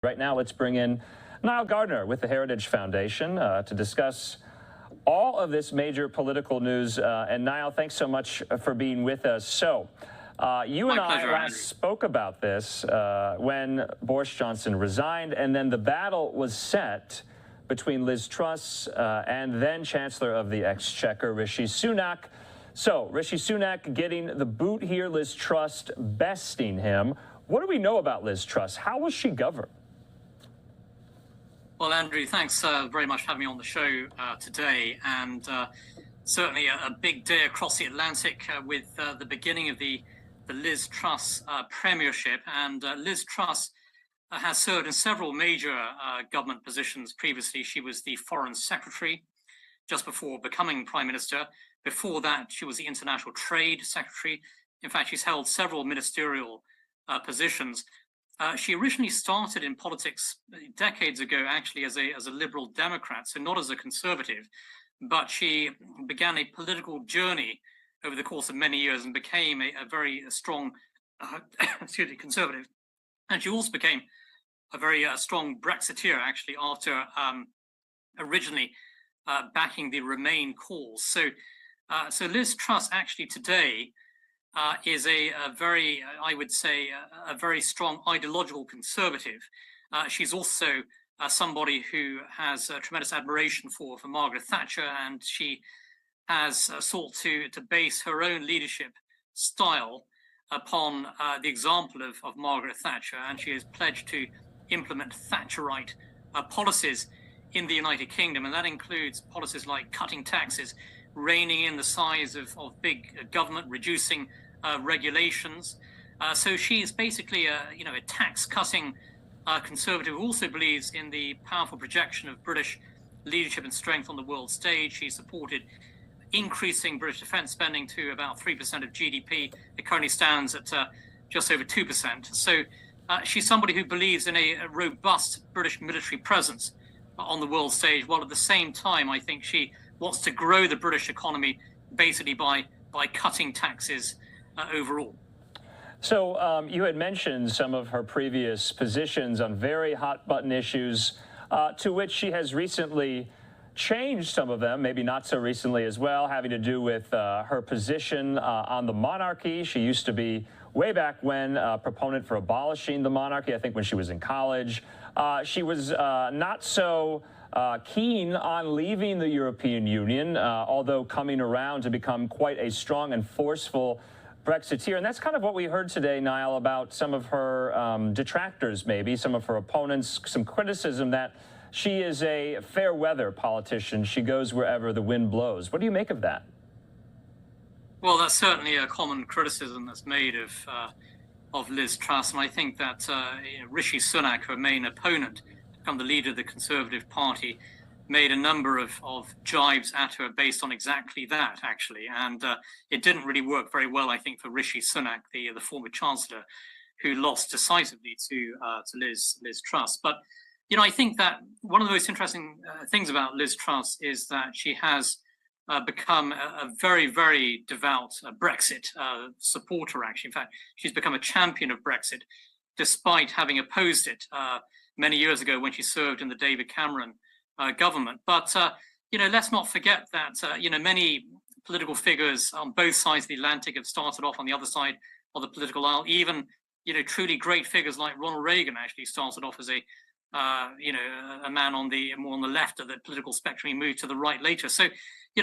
Right now, let's bring in Niall Gardner with the Heritage Foundation to discuss all of this major political news. And Niall, thanks so much for being with us. So, you and I last spoke about this when Boris Johnson resigned, and then the battle was set between Liz Truss and then Chancellor of the Exchequer, Rishi Sunak. So, Rishi Sunak getting the boot here, Liz Truss besting him. What do we know about Liz Truss? How will she govern? Well, Andrew, thanks very much for having me on the show today. And certainly a big day across the Atlantic with the beginning of the Liz Truss premiership. And Liz Truss has served in several major government positions previously. She was the Foreign Secretary just before becoming Prime Minister. Before that, she was the International Trade Secretary. In fact, she's held several ministerial positions. She originally started in politics decades ago, actually, as a liberal Democrat, so not as a conservative, but she began a political journey over the course of many years and became a very strong conservative. And she also became a very strong Brexiteer, actually, after originally backing the Remain cause. So Liz Truss actually today is a very, I would say, a very strong ideological conservative. She's also somebody who has tremendous admiration for Margaret Thatcher, and she has sought to base her own leadership style upon the example of Margaret Thatcher, and she has pledged to implement Thatcherite policies in the United Kingdom, and that includes policies like cutting taxes, reining in the size of big government, reducing regulations. So she is basically a tax-cutting conservative who also believes in the powerful projection of British leadership and strength on the world stage. She supported increasing British defence spending to about 3% of GDP. It currently stands at just over 2%. So she's somebody who believes in a robust British military presence on the world stage, while at the same time, I think she wants to grow the British economy basically by cutting taxes overall. So you had mentioned some of her previous positions on very hot button issues to which she has recently changed some of them, maybe not so recently as well, having to do with her position on the monarchy. She used to be, way back when, a proponent for abolishing the monarchy, I think when she was in college. She was not so keen on leaving the European Union, although coming around to become quite a strong and forceful Brexiteer. And that's kind of what we heard today, Niall, about some of her detractors, maybe, some of her opponents, some criticism that she is a fair weather politician. She goes wherever the wind blows. What do you make of that? Well, that's certainly a common criticism that's made of Liz Truss. And I think that Rishi Sunak, her main opponent, become the leader of the Conservative Party, made a number of jibes at her based on exactly that, actually. And it didn't really work very well, I think, for Rishi Sunak, the former Chancellor, who lost decisively to Liz Truss. But, I think that one of the most interesting things about Liz Truss is that she has become a very, very devout Brexit supporter, actually. In fact, she's become a champion of Brexit, despite having opposed it many years ago when she served in the David Cameron government. But, let's not forget that, many political figures on both sides of the Atlantic have started off on the other side of the political aisle. Even, truly great figures like Ronald Reagan actually started off as a man more on the left of the political spectrum. He moved to the right later. So,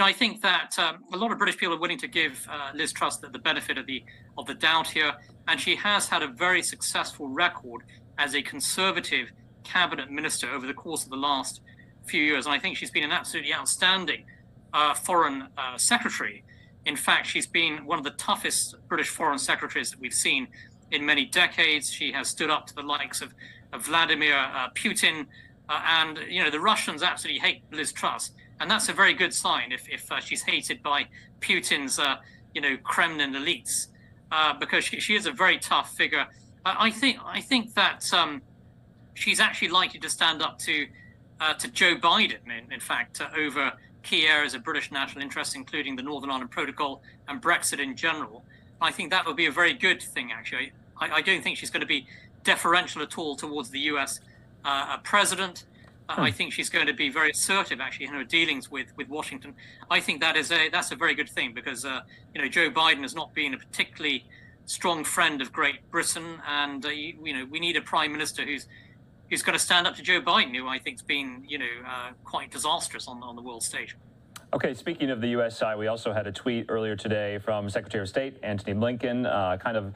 I think that a lot of British people are willing to give Liz Truss the benefit of the doubt here. And she has had a very successful record as a Conservative cabinet minister over the course of the last few years. And I think she's been an absolutely outstanding foreign secretary. In fact, she's been one of the toughest British foreign secretaries that we've seen in many decades. She has stood up to the likes of Vladimir Putin, and the Russians absolutely hate Liz Truss, and that's a very good sign if she's hated by Putin's Kremlin elites, because she is a very tough figure. I think that she's actually likely to stand up to Joe Biden, in fact, over key areas of British national interest, including the Northern Ireland Protocol and Brexit in general. I think that would be a very good thing, actually. I don't think she's going to be deferential at all towards the US president. I think she's going to be very assertive, actually, in her dealings with Washington. I think that's a very good thing because Joe Biden has not been a particularly strong friend of Great Britain, and we need a prime minister who's going to stand up to Joe Biden, who I think's been quite disastrous on the world stage. Okay, speaking of the U.S. side, we also had a tweet earlier today from Secretary of State Antony Blinken,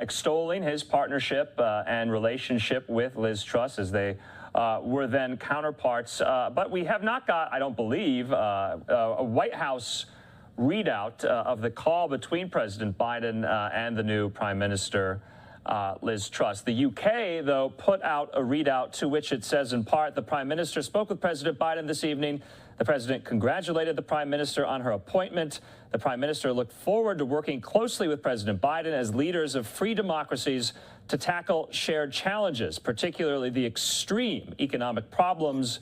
extolling his partnership and relationship with Liz Truss as they were then counterparts. But we have not got, I don't believe, a White House readout of the call between President Biden and the new Prime Minister, Liz Truss. The UK, though, put out a readout to which it says in part, the Prime Minister spoke with President Biden this evening. The President congratulated the Prime Minister on her appointment. The Prime Minister looked forward to working closely with President Biden as leaders of free democracies to tackle shared challenges, particularly the extreme economic problems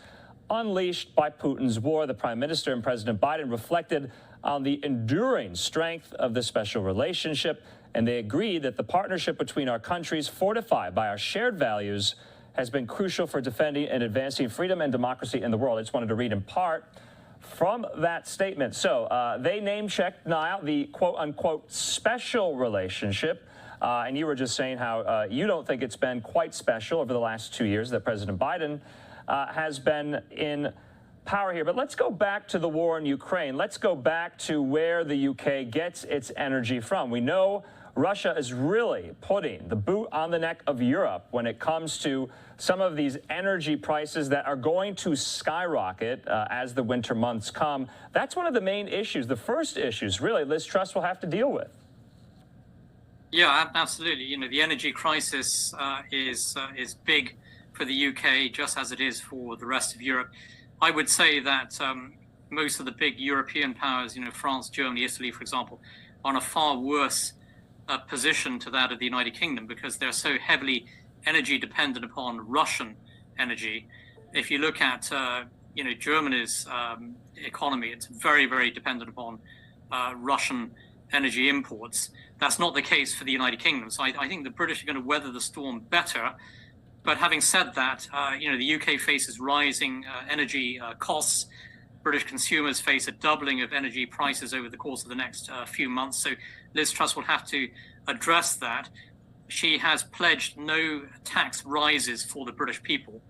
unleashed by Putin's war. The Prime Minister and President Biden reflected on the enduring strength of the special relationship, and they agreed that the partnership between our countries, fortified by our shared values, has been crucial for defending and advancing freedom and democracy in the world. I just wanted to read in part from that statement. So they name-checked, Niall, the quote-unquote special relationship. And you were just saying how you don't think it's been quite special over the last 2 years that President Biden has been in power here. But let's go back to the war in Ukraine. Let's go back to where the UK gets its energy from. We know Russia is really putting the boot on the neck of Europe when it comes to some of these energy prices that are going to skyrocket as the winter months come. That's one of the main issues, the first issues, really, Liz Truss will have to deal with. Yeah, absolutely. The energy crisis is big for the UK, just as it is for the rest of Europe. I would say that most of the big European powers, France, Germany, Italy, for example, are in a far worse position to that of the United Kingdom because they're so heavily energy dependent upon Russian energy. If you look at Germany's economy, it's very, very dependent upon Russian energy imports. That's not the case for the United Kingdom. So I think the British are going to weather the storm better. But having said that, the UK faces rising energy costs. British consumers face a doubling of energy prices over the course of the next few months. So Liz Truss will have to address that. She has pledged no tax rises for the British people.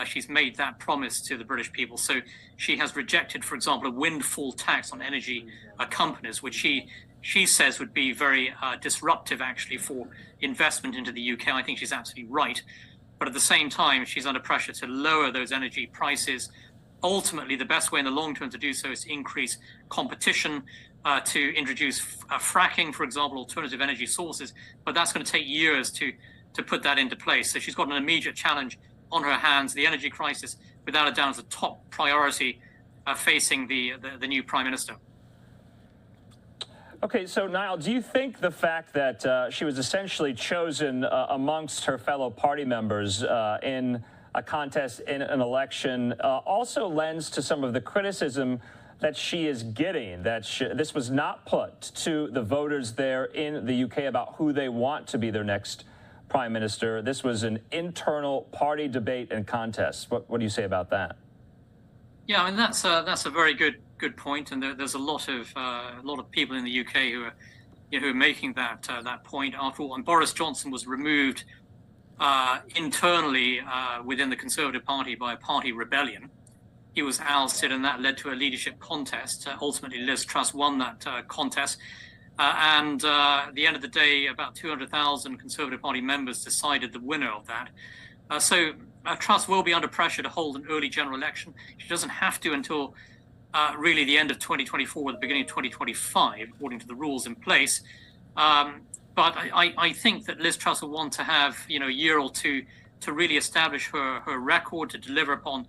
She's made that promise to the British people. So she has rejected, for example, a windfall tax on energy companies, which she says would be very disruptive, actually, for investment into the UK. I think she's absolutely right. But at the same time, she's under pressure to lower those energy prices. Ultimately, the best way in the long term to do so is to increase competition, to introduce fracking, for example, alternative energy sources. But that's going to take years to put that into place. So she's got an immediate challenge on her hands. The energy crisis, without a doubt, is a top priority facing the new Prime Minister. Okay, so Niall, do you think the fact that she was essentially chosen amongst her fellow party members in a contest in an election also lends to some of the criticism that she is getting, that this was not put to the voters there in the UK about who they want to be their next prime minister? This was an internal party debate and contest. What do you say about that? Yeah, I mean that's a very good point, and there's a lot of people in the UK who are making that point. After all, and Boris Johnson was removed internally within the Conservative Party by a party rebellion. He was ousted, and that led to a leadership contest. Ultimately, Liz Truss won that contest. And at the end of the day, about 200,000 Conservative Party members decided the winner of that. So Truss will be under pressure to hold an early general election. She doesn't have to until really the end of 2024 or the beginning of 2025, according to the rules in place. But I think that Liz Truss will want to have a year or two to really establish her record, to deliver upon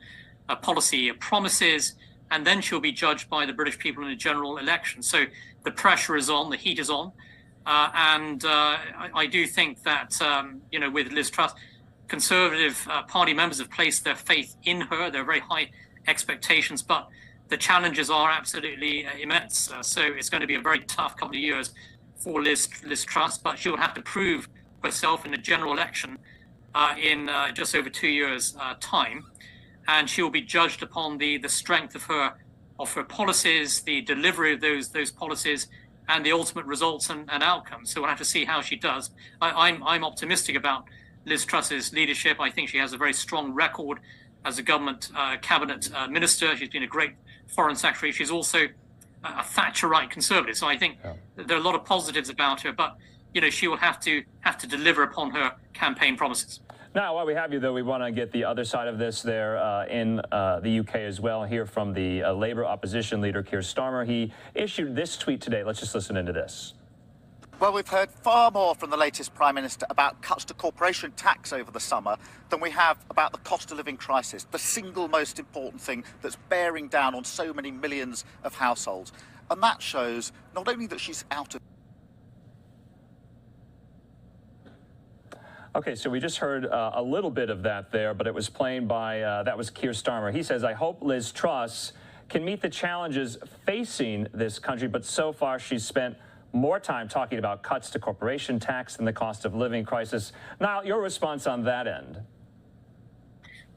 policy promises, and then she'll be judged by the British people in a general election. So the pressure is on, the heat is on, and I do think that with Liz Truss, Conservative Party members have placed their faith in her. There are very high expectations, but the challenges are absolutely immense. So it's going to be a very tough couple of years for Liz Truss, but she'll have to prove herself in a general election in just over 2 years' time, and she will be judged upon the strength of her policies, the delivery of those policies, and the ultimate results and outcomes. So we'll have to see how she does. I'm optimistic about Liz Truss's leadership. I think she has a very strong record as a government cabinet minister. She's been a great foreign secretary. She's also a Thatcherite conservative. So I think there are a lot of positives about her, but she will have to deliver upon her campaign promises. Now, while we have you, though, we want to get the other side of this there in the UK as well, hear from the Labour opposition leader, Keir Starmer. He issued this tweet today. Let's just listen into this. Well, we've heard far more from the latest Prime Minister about cuts to corporation tax over the summer than we have about the cost of living crisis, the single most important thing that's bearing down on so many millions of households. And that shows not only that she's out of... Okay, so we just heard a little bit of that there, but it was plain by, that was Keir Starmer. He says, I hope Liz Truss can meet the challenges facing this country, but so far she's spent more time talking about cuts to corporation tax than the cost of living crisis. Now, your response on that end?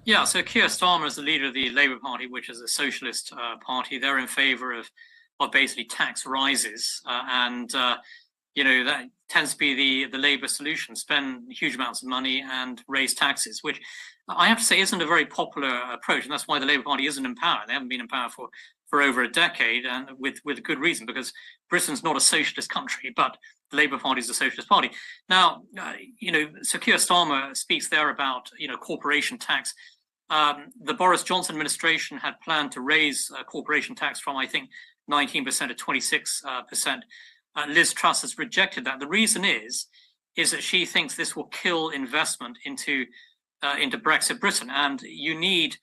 Yeah, so Keir Starmer is the leader of the Labour Party, which is a socialist party. They're in favour of basically tax rises, and that tends to be the Labour solution: spend huge amounts of money and raise taxes, which I have to say isn't a very popular approach, and that's why the Labour Party isn't in power. They haven't been in power for over a decade, and with good reason, because Britain's not a socialist country, but the Labour Party is a socialist party. Now, so Keir Starmer speaks there about corporation tax. The Boris Johnson administration had planned to raise corporation tax from, I think, 19% to 26%. Liz Truss has rejected that. The reason is that she thinks this will kill investment into Brexit Britain, and you need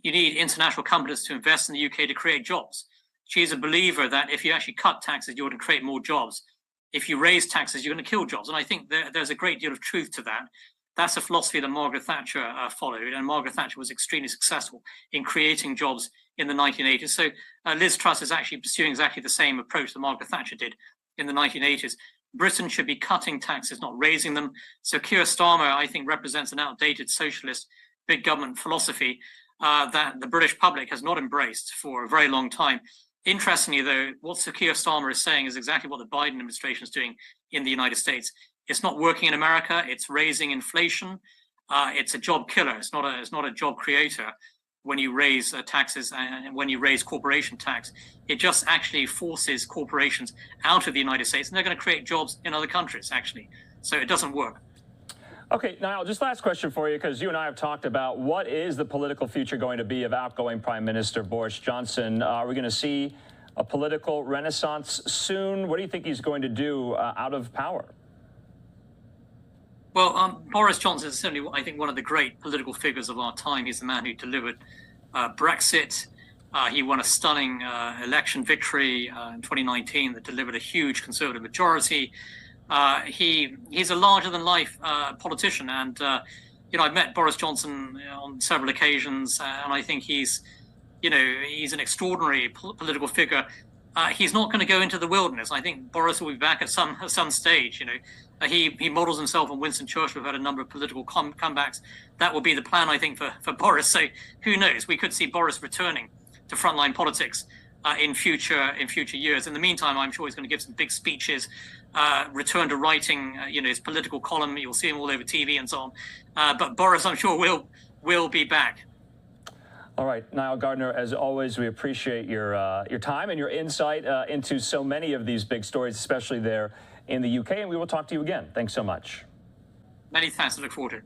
international companies to invest in the UK to create jobs. She's a believer that if you actually cut taxes, you're going to create more jobs. If you raise taxes, you're going to kill jobs. And I think there's a great deal of truth to that. That's a philosophy that Margaret Thatcher followed, and Margaret Thatcher was extremely successful in creating jobs in the 1980s. So Liz Truss is actually pursuing exactly the same approach that Margaret Thatcher did in the 1980s. Britain should be cutting taxes, not raising them. So Keir Starmer, I think, represents an outdated socialist big government philosophy that the British public has not embraced for a very long time. Interestingly, though, what Sir Keir Starmer is saying is exactly what the Biden administration is doing in the United States. It's not working in America. It's raising inflation. It's a job killer. It's not a job creator when you raise taxes and when you raise corporation tax. It just actually forces corporations out of the United States, and they're going to create jobs in other countries, actually. So it doesn't work. Okay, Niall, just last question for you, because you and I have talked about what is the political future going to be of outgoing Prime Minister Boris Johnson. Are we going to see a political renaissance soon? What do you think he's going to do out of power? Well, Boris Johnson is certainly, I think, one of the great political figures of our time. He's the man who delivered Brexit. He won a stunning election victory in 2019 that delivered a huge Conservative majority. He's a larger-than-life politician, and I've met Boris Johnson on several occasions, and I think he's an extraordinary political figure. He's not going to go into the wilderness. I think Boris will be back at some stage. He models himself on Winston Churchill. We've had a number of political comebacks. That will be the plan, I think, for Boris. So who knows? We could see Boris returning to frontline politics in future years. In the meantime, I'm sure he's going to give some big speeches, return to writing, his political column. You'll see him all over TV and so on. But Boris, I'm sure, will be back. All right, Niall Gardner, as always, we appreciate your time and your insight into so many of these big stories, especially there in the UK, and we will talk to you again. Thanks so much. Many thanks. I look forward to it.